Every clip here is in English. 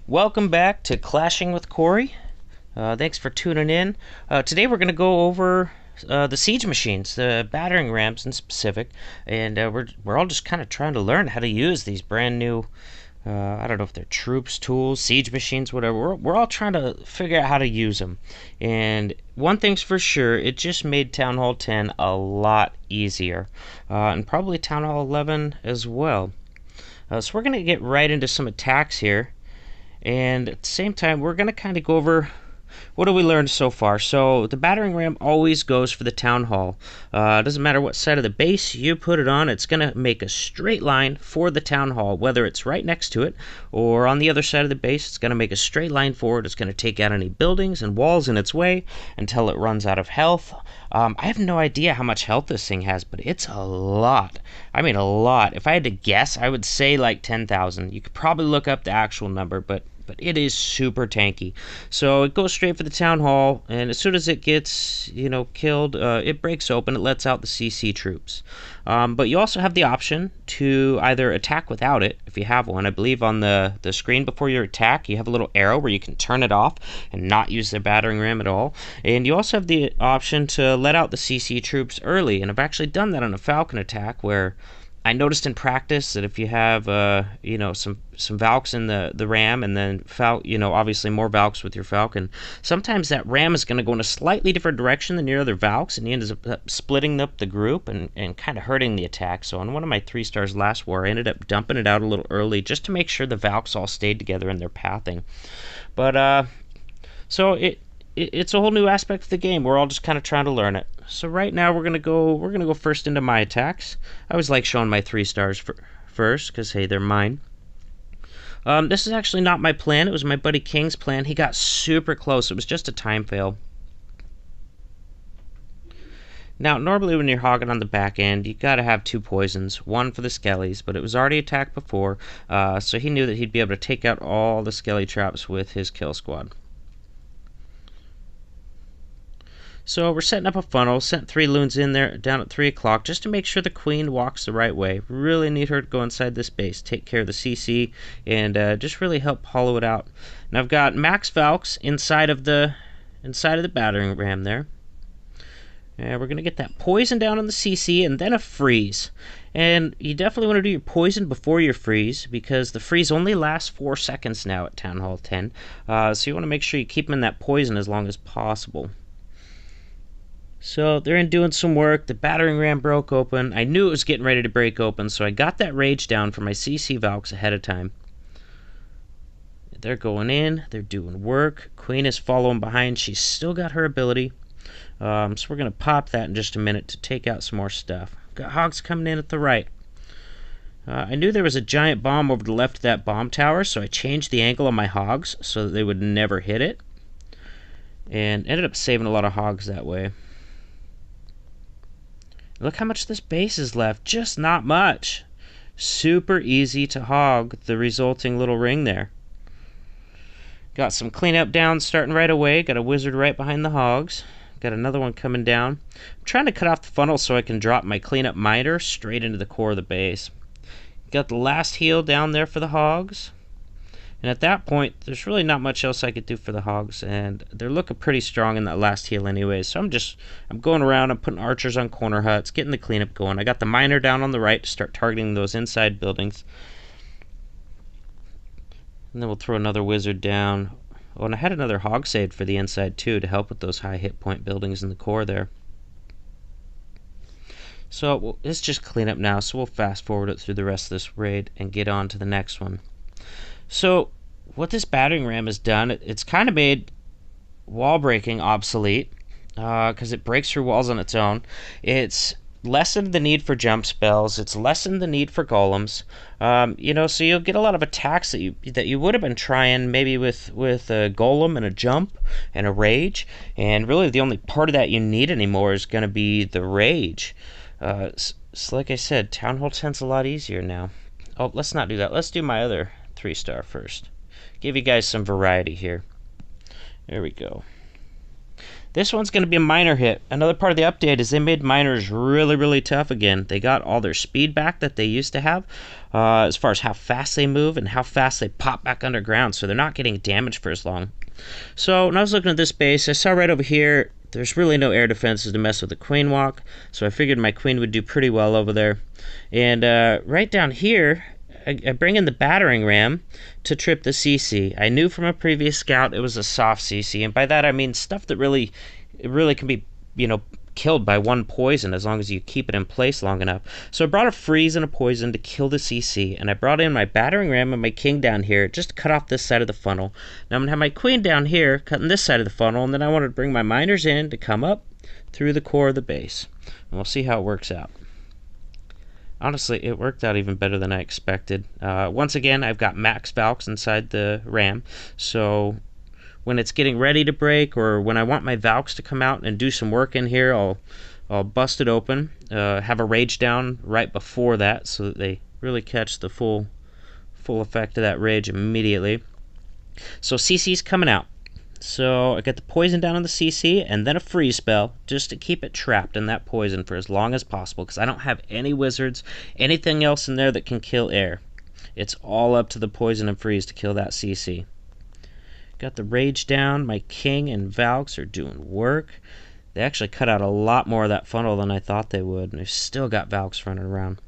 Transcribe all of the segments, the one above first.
Welcome back to Clashing with Corey. Thanks for tuning in. Today we're going to go over the siege machines, the battering rams in specific, and we're all just kind of trying to learn how to use these brand new. I don't know if they're troops, tools, siege machines, whatever. We're all trying to figure out how to use them. And one thing's for sure, it just made Town Hall 10 a lot easier, and probably Town Hall 11 as well. So we're going to get right into some attacks here. And at the same time, we're going to kind of go over what have we learned so far. So the battering ram always goes for the town hall. It doesn't matter what side of the base you put it on, it's going to make a straight line for the town hall, whether it's right next to it or on the other side of the base. It's going to make a straight line forward. It's going to take out any buildings and walls in its way until it runs out of health. I have no idea how much health this thing has, but it's a lot. I mean, a lot. If I had to guess, I would say like 10,000. You could probably look up the actual number, but it is super tanky. So it goes straight for the town hall, and as soon as it gets, killed, it breaks open. It lets out the CC troops. But you also have the option to either attack without it, if you have one. I believe on the screen before your attack, you have a little arrow where you can turn it off and not use the battering ram at all. And you also have the option to let out the CC troops early. And I've actually done that on a Falcon attack where I noticed in practice that if you have, some Valks in the ram and then, obviously more Valks with your Falcon, sometimes that ram is going to go in a slightly different direction than your other Valks, and he ends up splitting up the group and kind of hurting the attack. So on one of my 3 stars last war, I ended up dumping it out a little early just to make sure the Valks all stayed together in their pathing. But, so it's a whole new aspect of the game. We're all just kind of trying to learn it. So right now we're gonna go first into my attacks. I always like showing my 3 stars first because hey, they're mine. This is actually not my plan. It was my buddy King's plan. He got super close. It was just a time fail. Now, normally when you're hogging on the back end, you gotta have 2 poisons, one for the skellies, but it was already attacked before, so he knew that he'd be able to take out all the skelly traps with his kill squad. So we're setting up a funnel, sent 3 loons in there down at 3 o'clock just to make sure the queen walks the right way. Really need her to go inside this base, take care of the CC, and just really help hollow it out. Now I've got max Valks inside of the battering ram there. And we're going to get that poison down on the CC and then a freeze. And you definitely want to do your poison before your freeze because the freeze only lasts 4 seconds now at Town Hall 10. So you want to make sure you keep them in that poison as long as possible. So they're in doing some work. The battering ram broke open. I knew it was getting ready to break open, so I got that rage down for my CC Valks ahead of time. They're going in. They're doing work. Queen is following behind. She's still got her ability. So we're going to pop that in just a minute to take out some more stuff. Got hogs coming in at the right. I knew there was a giant bomb over the left of that bomb tower, so I changed the angle on my hogs so that they would never hit it. And ended up saving a lot of hogs that way. Look how much this base is left. Just not much. Super easy to hog the resulting little ring there. Got some cleanup down starting right away. Got a wizard right behind the hogs. Got another one coming down. I'm trying to cut off the funnel so I can drop my cleanup miter straight into the core of the base. Got the last heal down there for the hogs. And at that point, there's really not much else I could do for the hogs, and they're looking pretty strong in that last heal anyway. So I'm going around, I'm putting archers on corner huts, getting the cleanup going. I got the miner down on the right to start targeting those inside buildings. And then we'll throw another wizard down. Oh, and I had another hog saved for the inside too to help with those high hit point buildings in the core there. So it's just cleanup now, so we'll fast forward it through the rest of this raid and get on to the next one. So what this battering ram has done, it's kind of made wall breaking obsolete because it breaks through walls on its own. It's lessened the need for jump spells. It's lessened the need for golems. So you'll get a lot of attacks that you would have been trying maybe with a golem and a jump and a rage. And really the only part of that you need anymore is going to be the rage. So like I said, Town Hall 10's a lot easier now. Oh, let's not do that. Let's do my other 3-star first. Give you guys some variety here. There we go. This one's going to be a miner hit. Another part of the update is they made miners really, really tough again. They got all their speed back that they used to have, as far as how fast they move and how fast they pop back underground, so they're not getting damaged for as long. So when I was looking at this base, I saw right over here, there's really no air defenses to mess with the queen walk, so I figured my queen would do pretty well over there. And right down here, I bring in the battering ram to trip the CC. I knew from a previous scout it was a soft CC, and by that I mean stuff that really can be, killed by one poison as long as you keep it in place long enough. So I brought a freeze and a poison to kill the CC, and I brought in my battering ram and my king down here just to cut off this side of the funnel. Now I'm going to have my queen down here cutting this side of the funnel, and then I wanted to bring my miners in to come up through the core of the base. And we'll see how it works out. Honestly, it worked out even better than I expected. Once again, I've got max Valks inside the ram, so when it's getting ready to break, or when I want my Valks to come out and do some work in here, I'll bust it open, have a rage down right before that so that they really catch the full effect of that rage immediately. So CC's coming out. So I get the poison down on the CC and then a freeze spell just to keep it trapped in that poison for as long as possible, because I don't have any wizards, anything else in there that can kill air. It's all up to the poison and freeze to kill that CC. Got the rage down. My king and Valks are doing work. They actually cut out a lot more of that funnel than I thought they would, and they've still got Valks running around.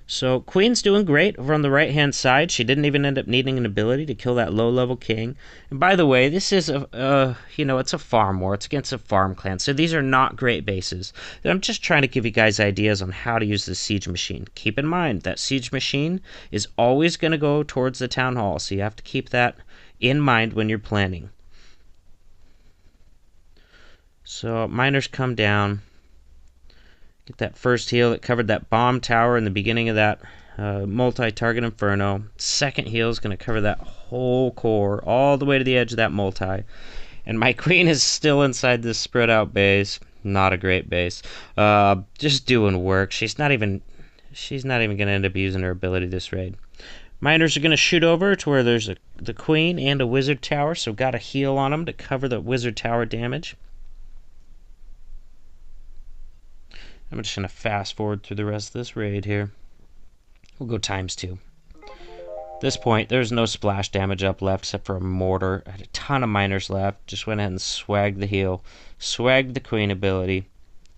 So Queen's doing great over on the right-hand side. She didn't even end up needing an ability to kill that low-level king. And by the way, this is it's a farm war. It's against a farm clan, so these are not great bases. I'm just trying to give you guys ideas on how to use the siege machine. Keep in mind that siege machine is always going to go towards the town hall, so you have to keep that in mind when you're planning. So miners come down. Get that first heal that covered that bomb tower in the beginning of that multi-target inferno. Second heal is going to cover that whole core all the way to the edge of that multi. And my queen is still inside this spread out base. Not a great base. Just doing work. She's not even going to end up using her ability this raid. Miners are going to shoot over to where there's the queen and a wizard tower, so got a heal on them to cover the wizard tower damage. I'm just going to fast forward through the rest of this raid here. We'll go ×2. At this point, there's no splash damage up left except for a mortar. I had a ton of miners left. Just went ahead and swagged the heal. Swagged the queen ability.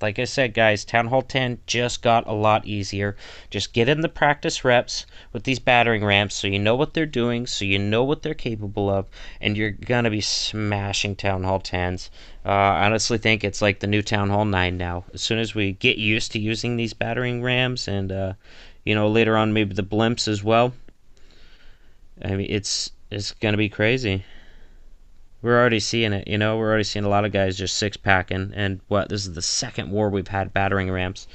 Like I said, guys, Town Hall 10 just got a lot easier. Just get in the practice reps with these battering ramps so you know what they're doing, so you know what they're capable of, and you're going to be smashing Town Hall 10s. I honestly think it's like the new Town Hall 9 now. As soon as we get used to using these battering rams and, later on maybe the blimps as well, I mean, it's going to be crazy. We're already seeing it, we're already seeing a lot of guys just six-packing, and this is the second war we've had battering ramps.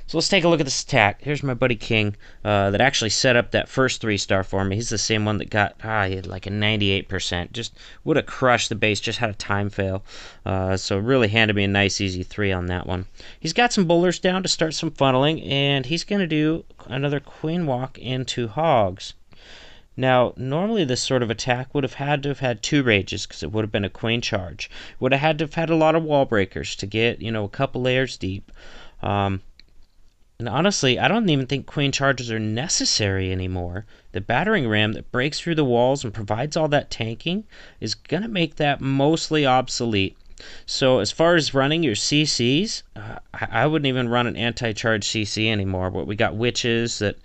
So let's take a look at this attack. Here's my buddy King that actually set up that first 3-star for me. He's the same one that got, he had like a 98%. Just would have crushed the base, just had a time fail. So really handed me a nice easy 3 on that one. He's got some bowlers down to start some funneling, and he's going to do another queen walk into hogs. Now, normally this sort of attack would have had to have had 2 rages because it would have been a queen charge. Would have had to have had a lot of wall breakers to get, a couple layers deep. And honestly, I don't even think queen charges are necessary anymore. The battering ram that breaks through the walls and provides all that tanking is going to make that mostly obsolete. So as far as running your CCs, I wouldn't even run an anti-charge CC anymore. But we got witches that...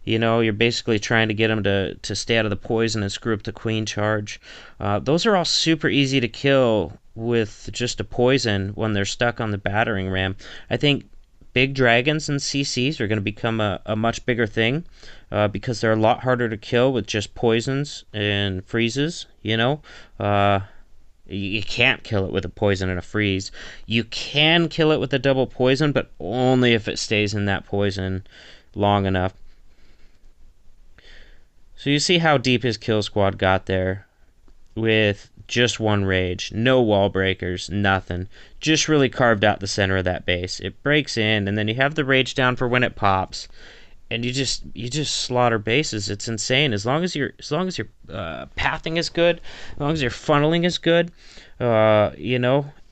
you're basically trying to get them to stay out of the poison and screw up the queen charge. Those are all super easy to kill with just a poison when they're stuck on the battering ram. I think big dragons and CCs are going to become a much bigger thing because they're a lot harder to kill with just poisons and freezes, You can't kill it with a poison and a freeze. You can kill it with a double poison, but only if it stays in that poison long enough. So you see how deep his kill squad got there with just 1 rage, no wall breakers, nothing. Just really carved out the center of that base. It breaks in, and then you have the rage down for when it pops, and you just slaughter bases. It's insane. As long as your pathing is good, as long as your funneling is good,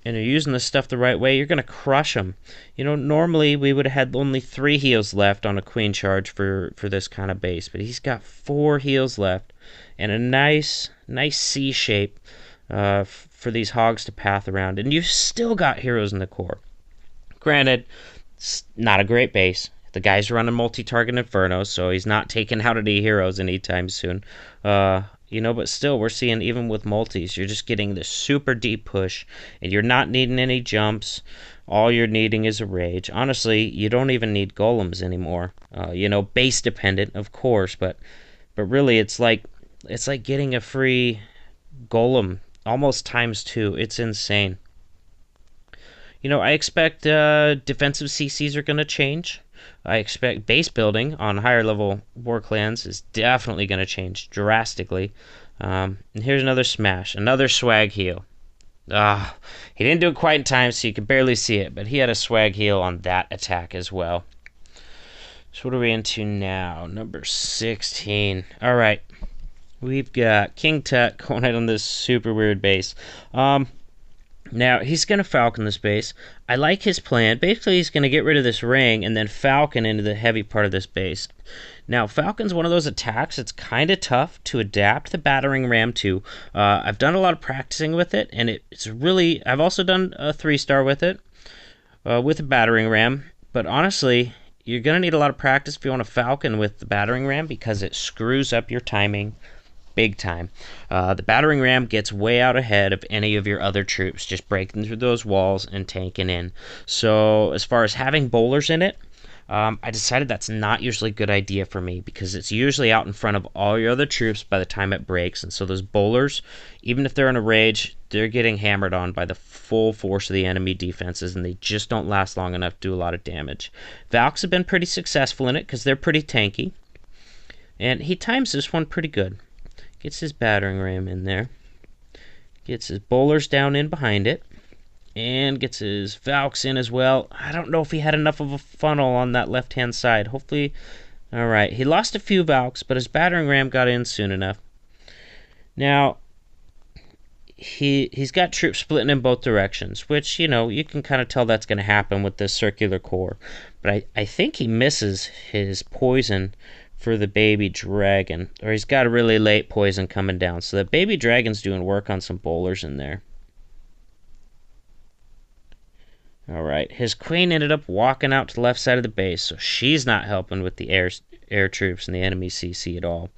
and you're using this stuff the right way, you're going to crush them. You know, normally we would have had only 3 heals left on a queen charge for this kind of base, but he's got 4 heals left and a nice C shape for these hogs to path around. And you've still got heroes in the core. Granted, it's not a great base. The guy's running multi-target Inferno, so he's not taking out any heroes anytime soon. You know, but still, we're seeing even with multis, you're just getting this super deep push, and you're not needing any jumps. All you're needing is a rage. Honestly, you don't even need golems anymore. You know, base dependent, of course, but really, it's like getting a free golem almost times 2. It's insane. You know, I expect defensive CCs are going to change. I expect base building on higher level war clans is definitely going to change drastically. And here's another smash, another swag heal. He didn't do it quite in time, so you could barely see it, but he had a swag heal on that attack as well. So what are we into now? Number 16. All right. We've got King Tut going out on this super weird base. Now, he's going to Falcon this base. I like his plan. Basically, he's going to get rid of this ring and then Falcon into the heavy part of this base. Now, Falcon's one of those attacks that's kind of tough to adapt the Battering Ram to. I've done a lot of practicing with it, and it's really... I've also done a 3-star with it, with the Battering Ram. But honestly, you're going to need a lot of practice if you want a Falcon with the Battering Ram because it screws up your timing big time. The Battering Ram gets way out ahead of any of your other troops, just breaking through those walls and tanking in. So as far as having bowlers in it, I decided that's not usually a good idea for me because it's usually out in front of all your other troops by the time it breaks. And so those bowlers, even if they're in a rage, they're getting hammered on by the full force of the enemy defenses, and they just don't last long enough to do a lot of damage. Valks have been pretty successful in it because they're pretty tanky. And he times this one pretty good. Gets his Battering Ram in there. Gets his bowlers down in behind it. And gets his Valks in as well. I don't know if he had enough of a funnel on that left-hand side. Hopefully... Alright, he lost a few Valks, but his Battering Ram got in soon enough. Now, he's got troops splitting in both directions, which, you know, you can kind of tell that's going to happen with this circular core. But I think he misses his poison for the baby dragon, or he's got a really late poison coming down, so the baby dragon's doing work on some bowlers in there. Alright, his queen ended up walking out to the left side of the base, so she's not helping with the air troops and the enemy CC at all.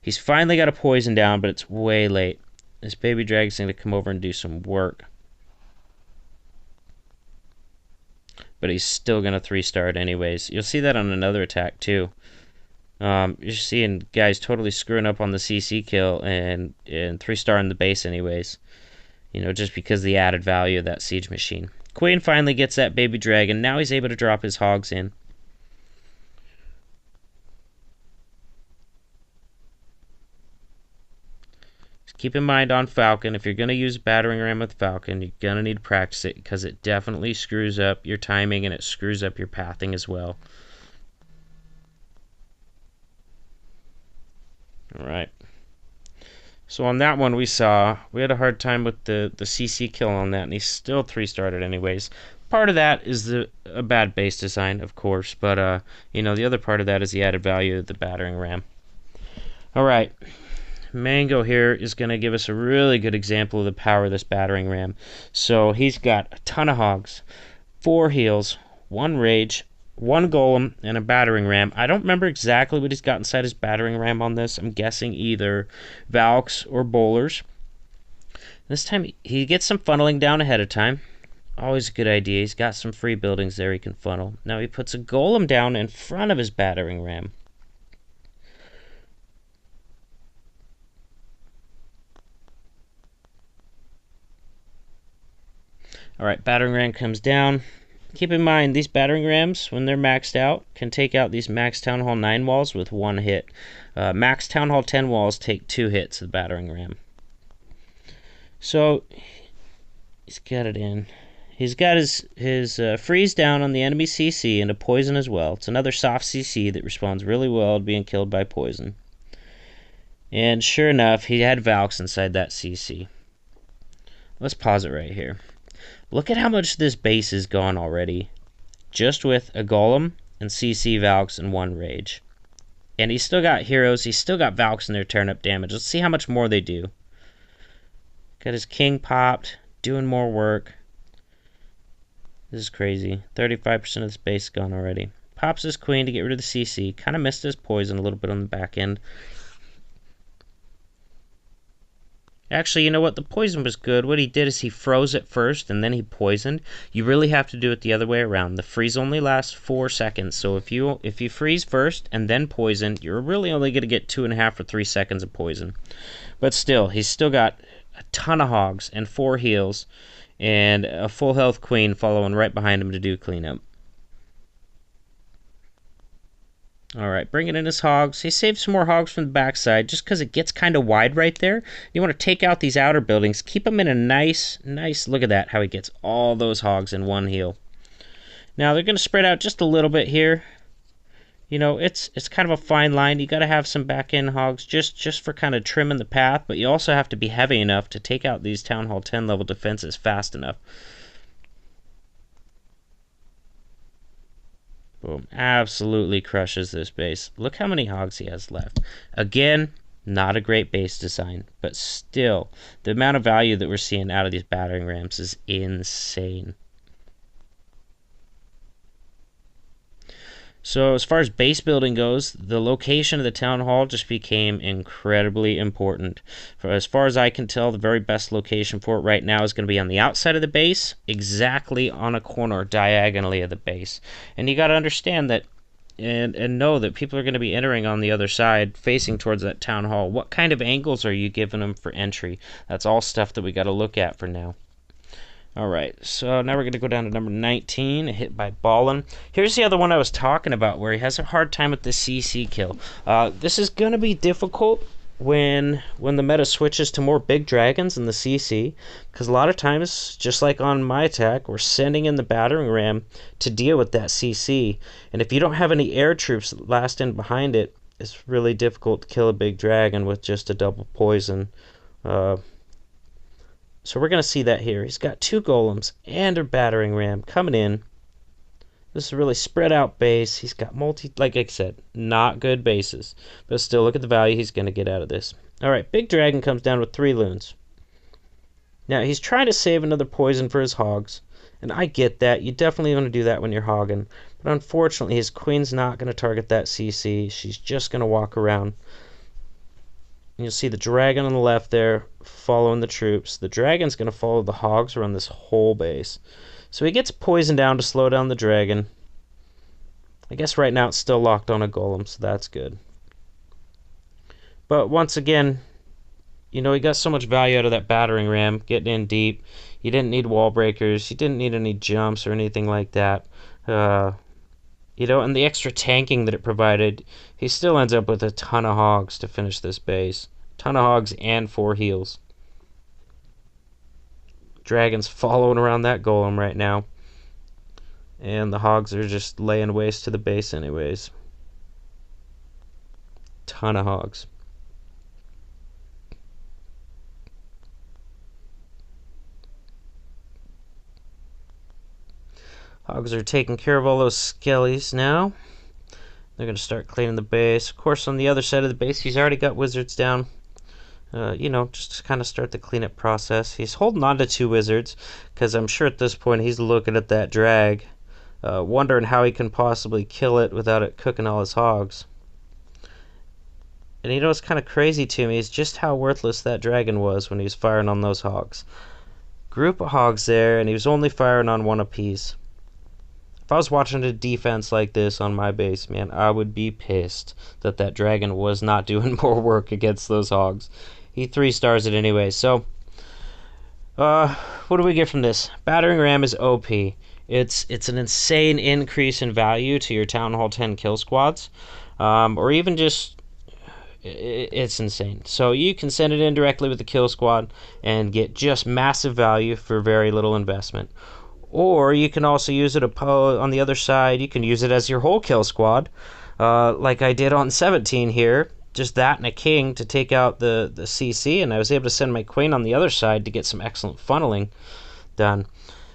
He's finally got a poison down, but it's way late. This baby dragon's going to come over and do some work. But he's still going to 3-star it anyways. You'll see that on another attack too. You're seeing guys totally screwing up on the CC kill and 3-starring the base anyways. You know, just because of the added value of that siege machine. Queen finally gets that baby dragon. Now he's able to drop his hogs in. Just keep in mind on Falcon, if you're going to use Battering Ram with Falcon, you're going to need to practice it because it definitely screws up your timing and it screws up your pathing as well. Alright. So on that one we had a hard time with the CC kill on that, and he still 3-starred it anyways. Part of that is a bad base design, of course, but you know, the other part of that is the added value of the Battering Ram. Alright. Mango here is going to give us a really good example of the power of this Battering Ram. So he's got a ton of hogs, 4 heals, 1 rage, 1 golem, and a Battering Ram. I don't remember exactly what he's got inside his Battering Ram on this. I'm guessing either Valks or bowlers. This time he gets some funneling down ahead of time. Always a good idea. He's got some free buildings there he can funnel. Now he puts a golem down in front of his Battering Ram. Alright, Battering Ram comes down. Keep in mind, these Battering Rams, when they're maxed out, can take out these Max Town Hall 9 walls with 1 hit. Max Town Hall 10 walls take 2 hits of the Battering Ram. So, he's got it in. He's got his freeze down on the enemy CC and a poison as well. It's another soft CC that responds really well to being killed by poison. And sure enough, he had Valks inside that CC. Let's pause it right here. Look at how much this base is gone already. Just with a Golem and CC Valks and 1 Rage. And he's still got heroes. He's still got Valks in their turn-up damage. Let's see how much more they do. Got his King popped. Doing more work. This is crazy. 35% of this base gone already. Pops his Queen to get rid of the CC. Kind of missed his poison a little bit on the back end. Actually, you know what? The poison was good. What he did is he froze it first, and then he poisoned. You really have to do it the other way around. The freeze only lasts 4 seconds. So if you freeze first and then poison, you're really only going to get 2.5 or 3 seconds of poison. But still, he's still got a ton of hogs and 4 heals, and a full health Queen following right behind him to do cleanup. Alright, bringing in his hogs. He saved some more hogs from the backside just because it gets kind of wide right there. You want to take out these outer buildings, keep them in a nice, look at that, how he gets all those hogs in 1 heal. Now, they're going to spread out just a little bit here. You know, it's kind of a fine line. You got to have some back-end hogs just for kind of trimming the path, but you also have to be heavy enough to take out these Town Hall 10 level defenses fast enough. Boom. Absolutely crushes this base. Look how many hogs he has left. Again, not a great base design, but still, the amount of value that we're seeing out of these battering rams is insane. So as far as base building goes, the location of the town hall just became incredibly important. As far as I can tell, the very best location for it right now is going to be on the outside of the base, exactly on a corner diagonally of the base. And you got to understand that and know that people are going to be entering on the other side, facing towards that town hall. What kind of angles are you giving them for entry? That's all stuff that we got to look at for now. Alright, so now we're going to go down to number 19, hit by Ballin. Here's the other one I was talking about, where he has a hard time with the CC kill. This is going to be difficult when the meta switches to more big dragons than the CC, because a lot of times, just like on my attack, we're sending in the battering ram to deal with that CC, and if you don't have any air troops last in behind it, it's really difficult to kill a big dragon with just a double poison. So we're going to see that here. He's got 2 golems and a battering ram coming in. This is a really spread out base. He's got like I said, not good bases. But still, look at the value he's going to get out of this. Alright, big dragon comes down with 3 loons. Now, he's trying to save another poison for his hogs. And I get that. You definitely want to do that when you're hogging. But unfortunately, his queen's not going to target that CC. She's just going to walk around. You'll see the dragon on the left there following the troops. The dragon's going to follow the hogs around this whole base. So he gets poisoned down to slow down the dragon. I guess right now it's still locked on a golem, so that's good. But once again, you know, he got so much value out of that battering ram, getting in deep. You didn't need wall breakers. You didn't need any jumps or anything like that. You know, and the extra tanking that it provided, he still ends up with a ton of hogs to finish this base. Ton of hogs and 4 heals. Dragon's following around that golem right now. And the hogs are just laying waste to the base anyways. Ton of hogs. Hogs are taking care of all those skellies now. They're going to start cleaning the base. Of course, on the other side of the base, he's already got wizards down. You know, just to kind of start the cleanup process. He's holding on to 2 wizards, because I'm sure at this point he's looking at that drag, wondering how he can possibly kill it without it cooking all his hogs. And you know what's kind of crazy to me is just how worthless that dragon was when he was firing on those hogs. Group of hogs there, and he was only firing on 1 apiece. If I was watching a defense like this on my base, man, I would be pissed that that dragon was not doing more work against those hogs. He 3-stars it anyway. So, what do we get from this? Battering ram is OP. It's an insane increase in value to your Town Hall 10 kill squads, or even just it's insane. So you can send it in directly with the kill squad and get just massive value for very little investment. Or you can also use it on the other side. You can use it as your whole kill squad, like I did on 17 here. Just that and a king to take out the CC, and I was able to send my queen on the other side to get some excellent funneling. done.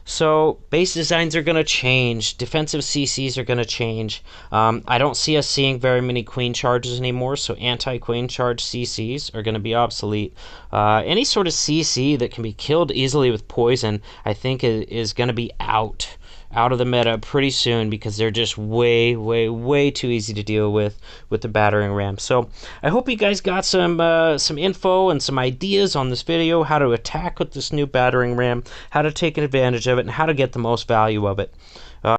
So base designs are going to change. Defensive CCs are going to change. I don't see us seeing very many queen charges anymore, so anti-queen charge CCs are going to be obsolete. Any sort of CC that can be killed easily with poison, I think, is going to be out of the meta pretty soon, because they're just way too easy to deal with the battering ram. So I hope you guys got some info and some ideas on this video, how to attack with this new battering ram, how to take advantage of it, and how to get the most value of it.